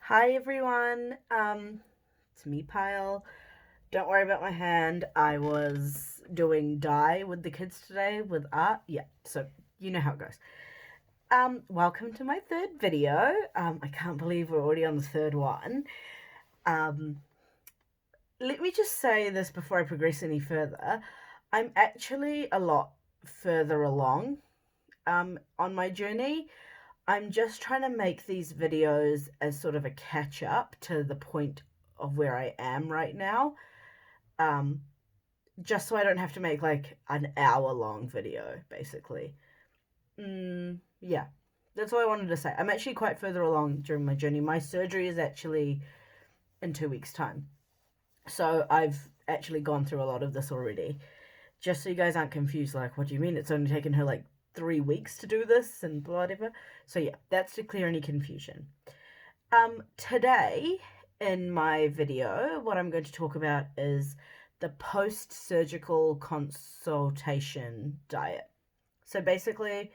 Hi everyone. It's me, Pyle. Don't worry about my hand. I was doing dye with the kids today with art. Yeah, so you know how it goes. Welcome to my third video. I can't believe we're already on the third one. Um, Let me just say this before I progress any further. I'm actually a lot further along on my journey. I'm just trying to make these videos as sort of a catch up to the point of where I am right now. Um, just so I don't have to make like an hour long video, basically. Yeah, that's all I wanted to say. I'm actually quite further along during my journey. My surgery is actually in 2 weeks' time. So I've actually gone through a lot of this already. Just so you guys aren't confused, like, what do you mean? It's only taken her like 3 weeks to do this and whatever. So yeah, that's to clear any confusion. Today in my video, what I'm going to talk about is the post-surgical consultation diet. So basically,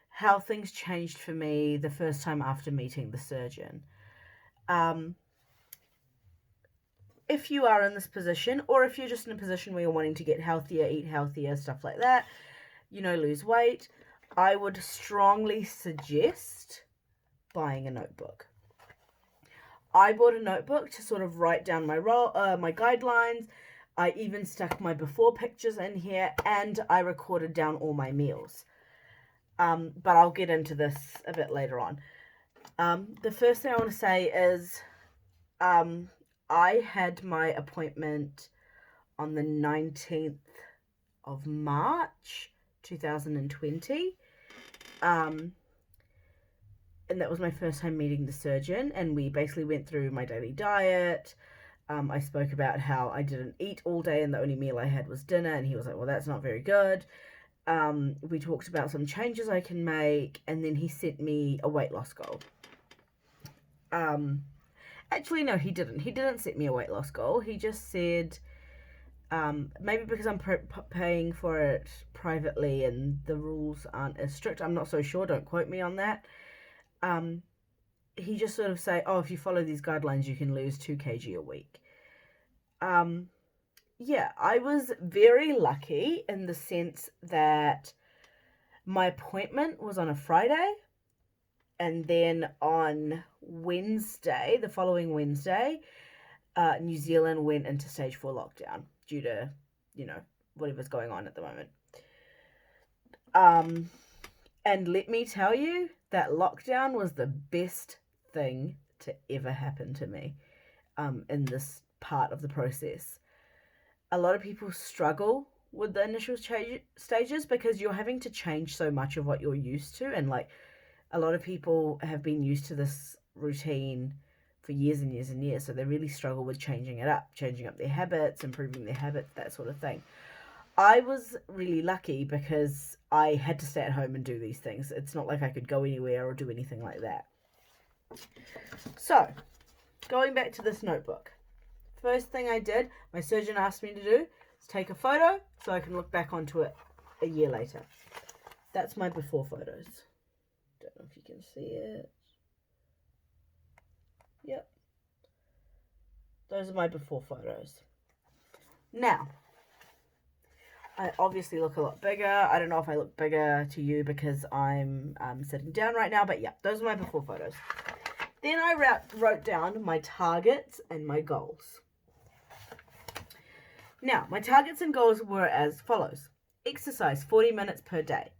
how things changed for me the first time after meeting the surgeon. Um, if you are in this position, or if you're just in a position where you're wanting to get healthier, eat healthier, stuff like that, lose weight, I would strongly suggest buying a notebook. I bought a notebook to sort of write down my my guidelines. I even stuck my before pictures in here, and I recorded down all my meals. But I'll get into this a bit later on. The first thing I want to say is I had my appointment on the 19th of March 2020. And that was my first time meeting the surgeon, and we basically went through my daily diet. I spoke about how I didn't eat all day and the only meal I had was dinner, and he was like, well, that's not very good. We talked about some changes I can make, and then he sent me a weight loss goal. Actually, no, he didn't. He didn't set me a weight loss goal. He just said, maybe because I'm paying for it privately and the rules aren't as strict. I'm not so sure. Don't quote me on that. He just sort of say, oh, if you follow these guidelines, you can lose 2 kg a week. Yeah, I was very lucky in the sense that my appointment was on a Friday, and then on Wednesday, the following Wednesday, New Zealand went into stage 4 lockdown due to, whatever's going on at the moment. And let me tell you, that lockdown was the best thing to ever happen to me in this part of the process. A lot of people struggle with the initial stages because you're having to change so much of what you're used to, and like a lot of people have been used to this routine for years and years and years, so they really struggle with changing up their habits, improving their habits, that sort of thing. I was really lucky because I had to stay at home and do these things. It's not like I could go anywhere or do anything like that. So, going back to this notebook. First thing I did, my surgeon asked me to do, is take a photo so I can look back onto it a year later. That's my before photos. Don't know if you can see it. Yep. Those are my before photos. Now, I obviously look a lot bigger. I don't know if I look bigger to you because I'm sitting down right now, but yeah, those are my before photos. Then I wrote down my targets and my goals. Now, my targets and goals were as follows. Exercise 40 minutes per day.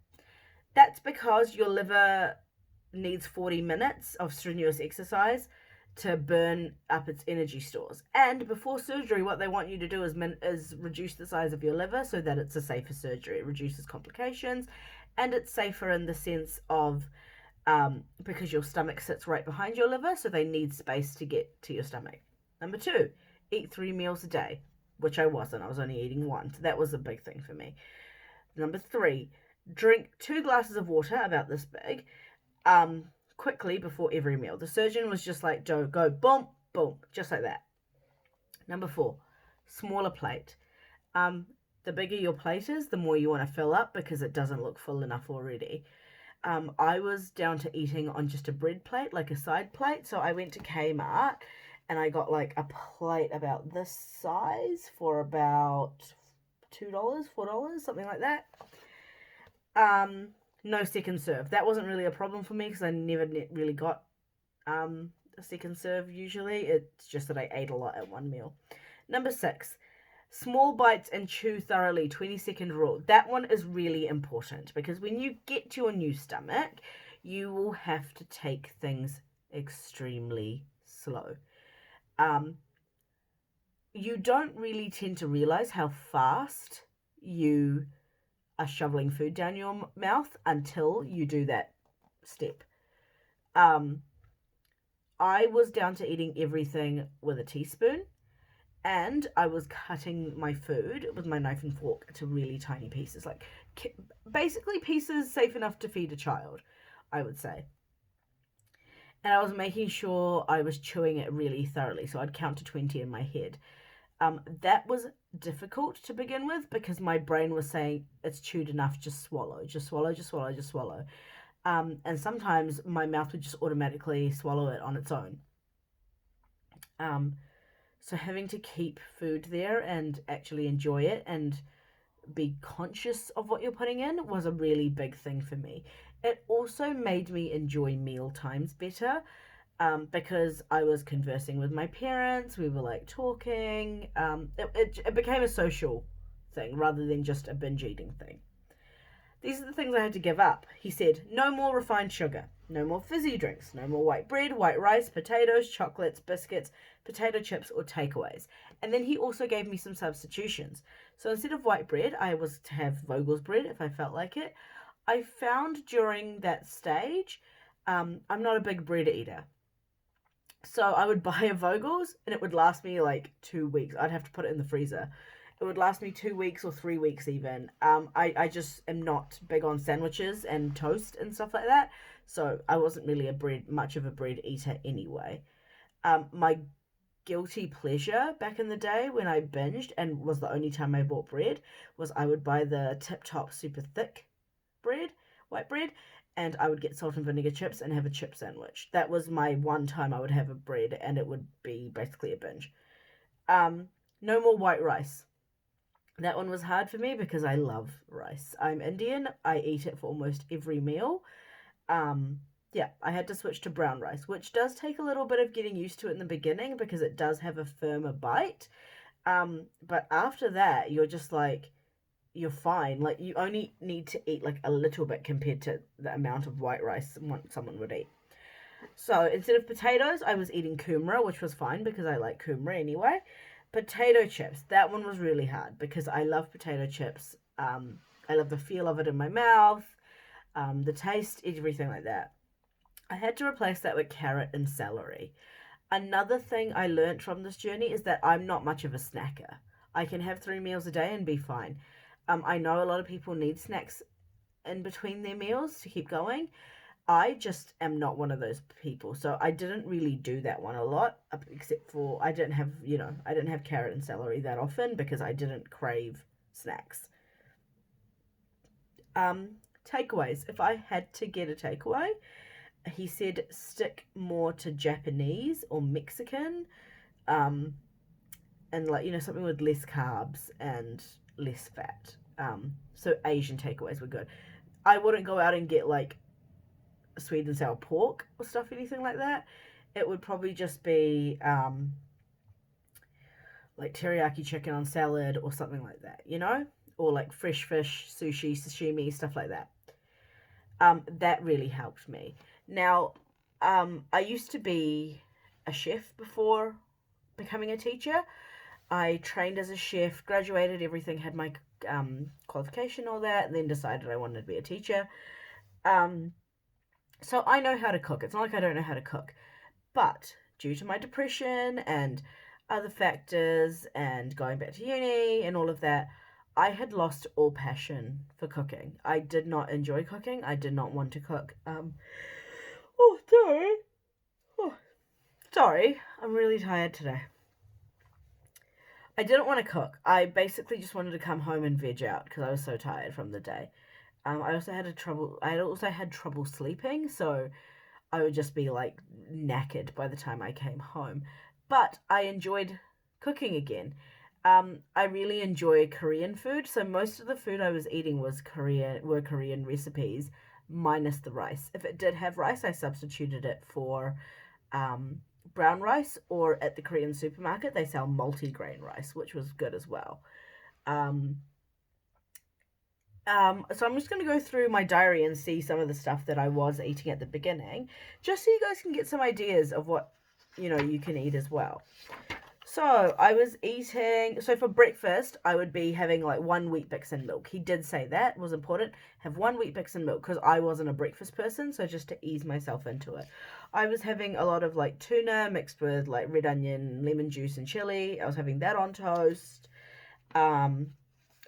That's because your liver needs 40 minutes of strenuous exercise to burn up its energy stores. And before surgery, what they want you to do is reduce the size of your liver so that it's a safer surgery. It reduces complications, and it's safer in the sense of because your stomach sits right behind your liver, so they need space to get to your stomach. Number 2, eat 3 meals a day, which I wasn't. I was only eating 1, so that was a big thing for me. Number 3, drink 2 glasses of water about this big quickly before every meal. The surgeon was just like, go boom, boom, just like that. Number 4, smaller plate. The bigger your plate is, the more you want to fill up because it doesn't look full enough already. I was down to eating on just a bread plate, like a side plate. So I went to Kmart and I got like a plate about this size for about $2, $4, something like that. Um, no second serve. That wasn't really a problem for me because I never really got a second serve usually. It's just that I ate a lot at one meal. Number 6, small bites and chew thoroughly, 20-second rule. That one is really important because when you get to your new stomach, you will have to take things extremely slow. You don't really tend to realize how fast you are shoveling food down your mouth until you do that step. I was down to eating everything with a teaspoon, and I was cutting my food with my knife and fork to really tiny pieces, like basically pieces safe enough to feed a child, I would say. And I was making sure I was chewing it really thoroughly, so I'd count to 20 in my head. That was difficult to begin with because my brain was saying it's chewed enough, just swallow, just swallow, just swallow, just swallow. And sometimes my mouth would just automatically swallow it on its own. So having to keep food there and actually enjoy it and be conscious of what you're putting in was a really big thing for me. It also made me enjoy meal times better, because I was conversing with my parents. We were like talking. It became a social thing rather than just a binge eating thing. These are the things I had to give up. He said, no more refined sugar, no more fizzy drinks, no more white bread, white rice, potatoes, chocolates, biscuits, potato chips, or takeaways. And then he also gave me some substitutions. So instead of white bread, I was to have Vogel's bread if I felt like it. I found during that stage, I'm not a big bread eater. So I would buy a Vogel's and it would last me like 2 weeks. I'd have to put it in the freezer. It would last me 2 weeks or 3 weeks even. I just am not big on sandwiches and toast and stuff like that. So I wasn't really much of a bread eater anyway. My guilty pleasure back in the day when I binged and was the only time I bought bread was I would buy the Tip Top super thick bread, white bread, and I would get salt and vinegar chips and have a chip sandwich. That was my one time I would have a bread, and it would be basically a binge. No more white rice. That one was hard for me because I love rice. I'm Indian. I eat it for almost every meal. Yeah, I had to switch to brown rice, which does take a little bit of getting used to it in the beginning because it does have a firmer bite. But after that, you're just like, you're fine. Like, you only need to eat like a little bit compared to the amount of white rice someone would eat. So instead of potatoes, I was eating kumara, which was fine because I like kumara anyway. Potato chips, that one was really hard because I love potato chips. I love the feel of it in my mouth, the taste, everything like that. I had to replace that with carrot and celery. Another thing I learned from this journey is that I'm not much of a snacker. I can have 3 meals a day and be fine. I know a lot of people need snacks in between their meals to keep going. I just am not one of those people. So I didn't really do that one a lot, except for I didn't have carrot and celery that often because I didn't crave snacks. Takeaways. If I had to get a takeaway, he said stick more to Japanese or Mexican, and like something with less carbs and less fat. So Asian takeaways were good. I wouldn't go out and get like sweet and sour pork or stuff, anything like that. It would probably just be like teriyaki chicken on salad or something like that, or like fresh fish, sushi, sashimi, stuff like that. That really helped me. Now, I used to be a chef before becoming a teacher. I trained as a chef, graduated, everything, had my qualification, all that, and then decided I wanted to be a teacher. So I know how to cook. It's not like I don't know how to cook. But due to my depression and other factors and going back to uni and all of that, I had lost all passion for cooking. I did not enjoy cooking. I did not want to cook. Oh, sorry. Oh, sorry. I'm really tired today. I didn't want to cook. I basically just wanted to come home and veg out because I was so tired from the day. I also had trouble sleeping, so I would just be like knackered by the time I came home. But I enjoyed cooking again. I really enjoy Korean food, so most of the food I was eating were Korean recipes, minus the rice. If it did have rice, I substituted it for um, brown rice, or at the Korean supermarket they sell multi-grain rice, which was good as well. Um, so I'm just going to go through my diary and see some of the stuff that I was eating at the beginning, just so you guys can get some ideas of what you can eat as well. So I was eating. So for breakfast, I would be having like one wheat bix and milk. He did say that was important. Have one wheat bix and milk because I wasn't a breakfast person. So just to ease myself into it, I was having a lot of like tuna mixed with like red onion, lemon juice, and chili. I was having that on toast. Um,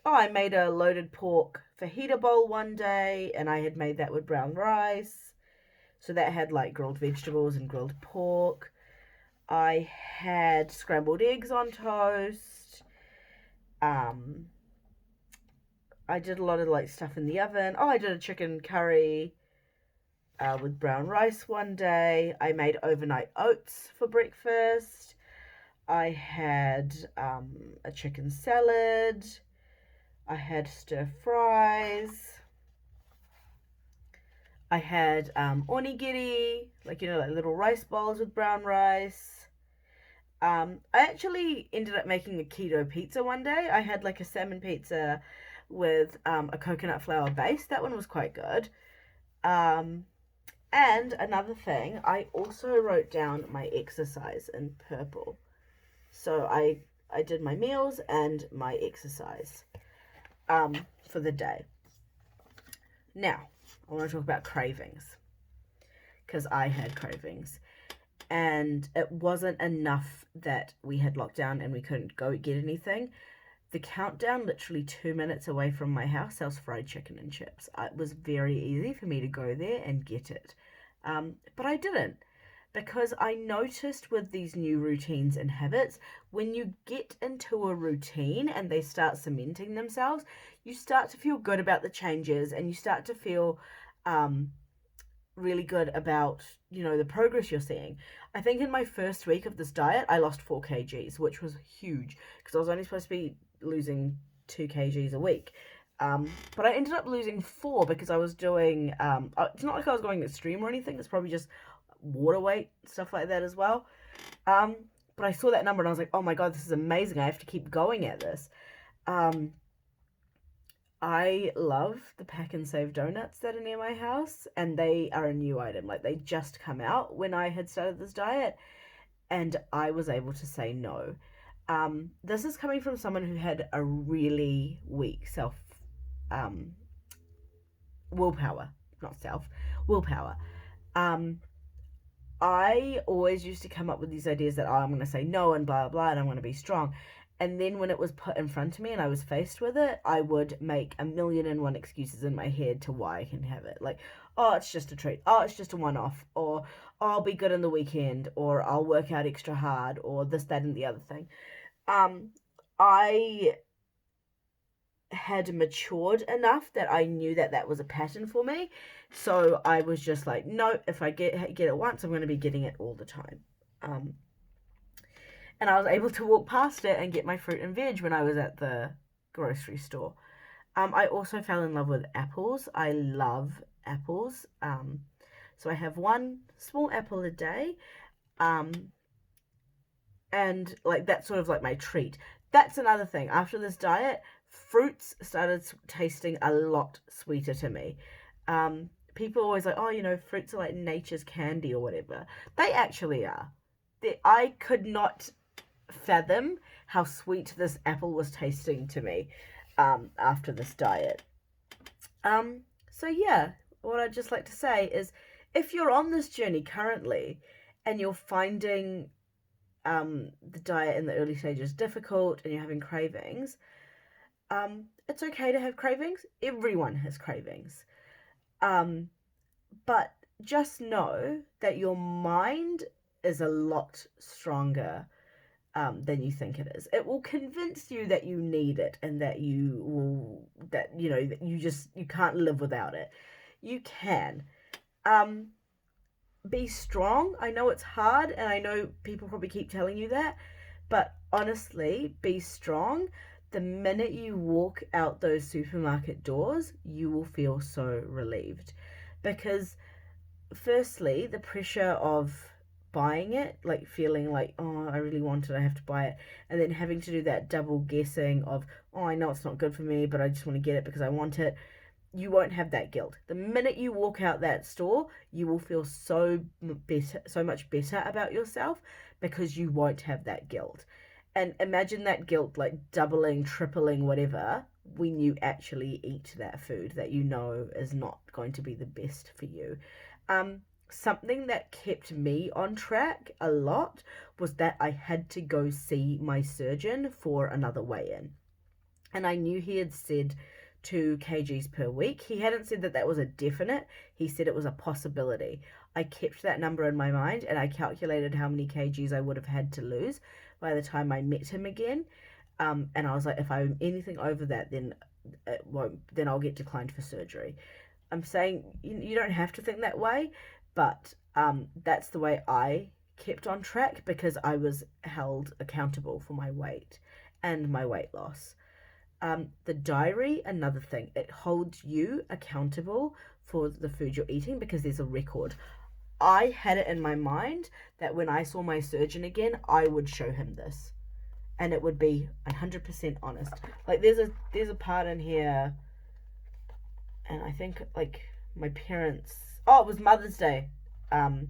I made a loaded pork fajita bowl one day, and I had made that with brown rice. So that had like grilled vegetables and grilled pork. I had scrambled eggs on toast. Um, I did a lot of like stuff in the oven. I did a chicken curry with brown rice one day. I made overnight oats for breakfast. I had a chicken salad. I had stir fries. I had onigiri, like like little rice balls with brown rice. I actually ended up making a keto pizza one day. I had like a salmon pizza with a coconut flour base. That one was quite good. Um, and another thing, I also wrote down my exercise in purple. So I did my meals and my exercise for the day. Now, I want to talk about cravings because I had cravings. And it wasn't enough that we had lockdown and we couldn't go get anything. The countdown, literally 2 minutes away from my house, sells fried chicken and chips. It was very easy for me to go there and get it. But I didn't, because I noticed with these new routines and habits, when you get into a routine and they start cementing themselves, you start to feel good about the changes, and you start to feel really good about the progress you're seeing. I think in my first week of this diet I lost 4 kgs, which was huge because I was only supposed to be losing 2 kgs a week. But I ended up losing 4 because I was doing it's not like I was going extreme or anything. It's probably just water weight, stuff like that as well. But I saw that number and I was like, oh my god, this is amazing. I have to keep going at this. I love the Pack and Save donuts that are near my house, and they are a new item. Like, they just come out when I had started this diet, and I was able to say no. This is coming from someone who had a really weak um, willpower, not self, willpower. Um, I always used to come up with these ideas that, I'm going to say no and blah, blah, and I'm going to be strong. And then when it was put in front of me and I was faced with it, I would make a million and one excuses in my head to why I can have it. Like, oh, it's just a treat. Oh, it's just a one-off. Or, oh, I'll be good on the weekend. Or, I'll work out extra hard. Or this, that, and the other thing. I had matured enough that I knew that that was a pattern for me. So I was just like, no, if I get it once, I'm going to be getting it all the time. And I was able to walk past it and get my fruit and veg when I was at the grocery store. I also fell in love with apples. I love apples. So I have one small apple a day. And like that's sort of like my treat. That's another thing. After this diet, fruits started tasting a lot sweeter to me. People are always like, oh, fruits are like nature's candy or whatever. They actually are. I could not fathom how sweet this apple was tasting to me after this diet. So yeah, what I'd just like to say is, if you're on this journey currently and you're finding the diet in the early stages difficult and you're having cravings, it's okay to have cravings. Everyone has cravings. But just know that your mind is a lot stronger than you think it is. It will convince you that you need it and that you can't live without it. You can. Um, be strong. I know it's hard, and I know people probably keep telling you that, but honestly, be strong. The minute you walk out those supermarket doors, you will feel so relieved. Because, firstly, the pressure of buying it, like feeling like, oh, I really want it, I have to buy it, and then having to do that double guessing of, oh, I know it's not good for me, but I just want to get it because I want it, you won't have that guilt. The minute you walk out that store, you will feel so much better about yourself because you won't have that guilt. And imagine that guilt like doubling, tripling, whatever, when you actually eat that food that you know is not going to be the best for you. Um, Something that kept me on track a lot was that I had to go see my surgeon for another weigh in. And I knew he had said 2 kgs per week. He hadn't said that that was a definite, he said it was a possibility. I kept that number in my mind and I calculated how many kgs I would have had to lose by the time I met him again. And I was like, if I'm anything over that, then it won't, then I'll get declined for surgery. I'm saying you don't have to think that way, but that's the way I kept on track because I was held accountable for my weight and my weight loss. The diary, another thing, it holds you accountable for the food you're eating because there's a record. I had it in my mind that when I saw my surgeon again, I would show him this, and it would be 100% honest. Like there's a part in here, and I think like my parents. Oh, it was Mother's Day, and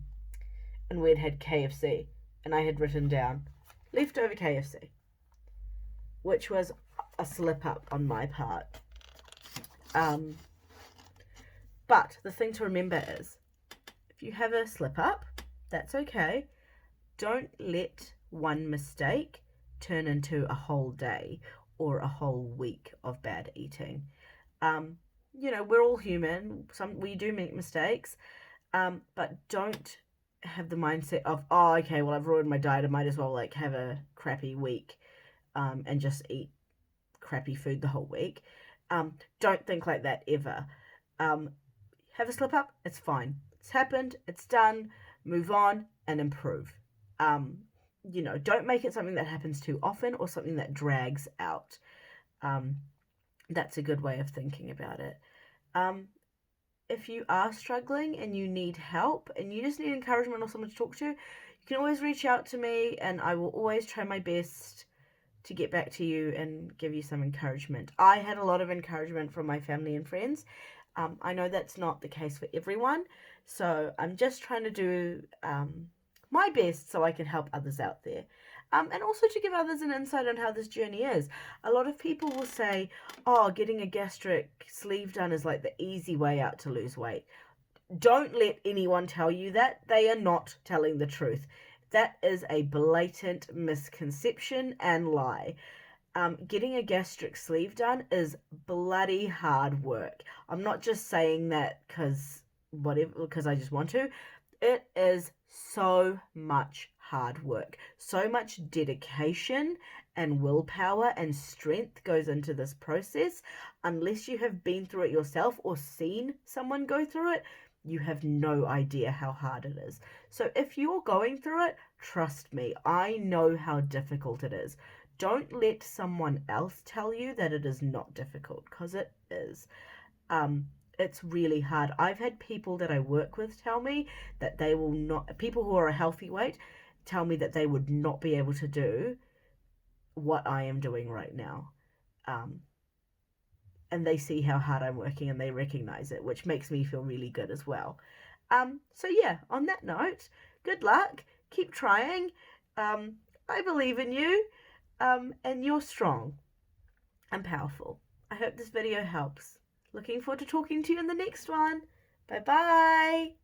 we'd had KFC, and I had written down leftover KFC, which was a slip up on my part. But the thing to remember is, if you have a slip up, that's okay. Don't let one mistake turn into a whole day or a whole week of bad eating. We're all human. We do make mistakes, but don't have the mindset of, oh, okay, well, I've ruined my diet. I might as well like have a crappy week, and just eat crappy food the whole week. Don't think like that ever. Have a slip up, it's fine. It's happened, it's done, move on and improve. Don't make it something that happens too often or something that drags out. That's a good way of thinking about it. If you are struggling and you need help and you just need encouragement or someone to talk to, you can always reach out to me and I will always try my best to get back to you and give you some encouragement. I had a lot of encouragement from my family and friends. I know that's not the case for everyone, so I'm just trying to do my best so I can help others out there. And also to give others an insight on how this journey is. A lot of people will say, oh, getting a gastric sleeve done is like the easy way out to lose weight. Don't let anyone tell you that. They are not telling the truth. That is a blatant misconception and lie. Getting a gastric sleeve done is bloody hard work. I'm not just saying that because I just want to. It is so much hard work, so much dedication and willpower and strength goes into this process. Unless you have been through it yourself or seen someone go through it, you have no idea how hard it is. So if you're going through it, trust me, I know how difficult it is. Don't let someone else tell you that it is not difficult, because it is. It's really hard. I've had people that I work with tell me that they will not, people who are a healthy weight, tell me that they would not be able to do what I am doing right now. And they see how hard I'm working and they recognize it, which makes me feel really good as well. So yeah, on that note, good luck, keep trying. I believe in you, and you're strong and powerful. I hope this video helps. Looking forward to talking to you in the next one. Bye bye.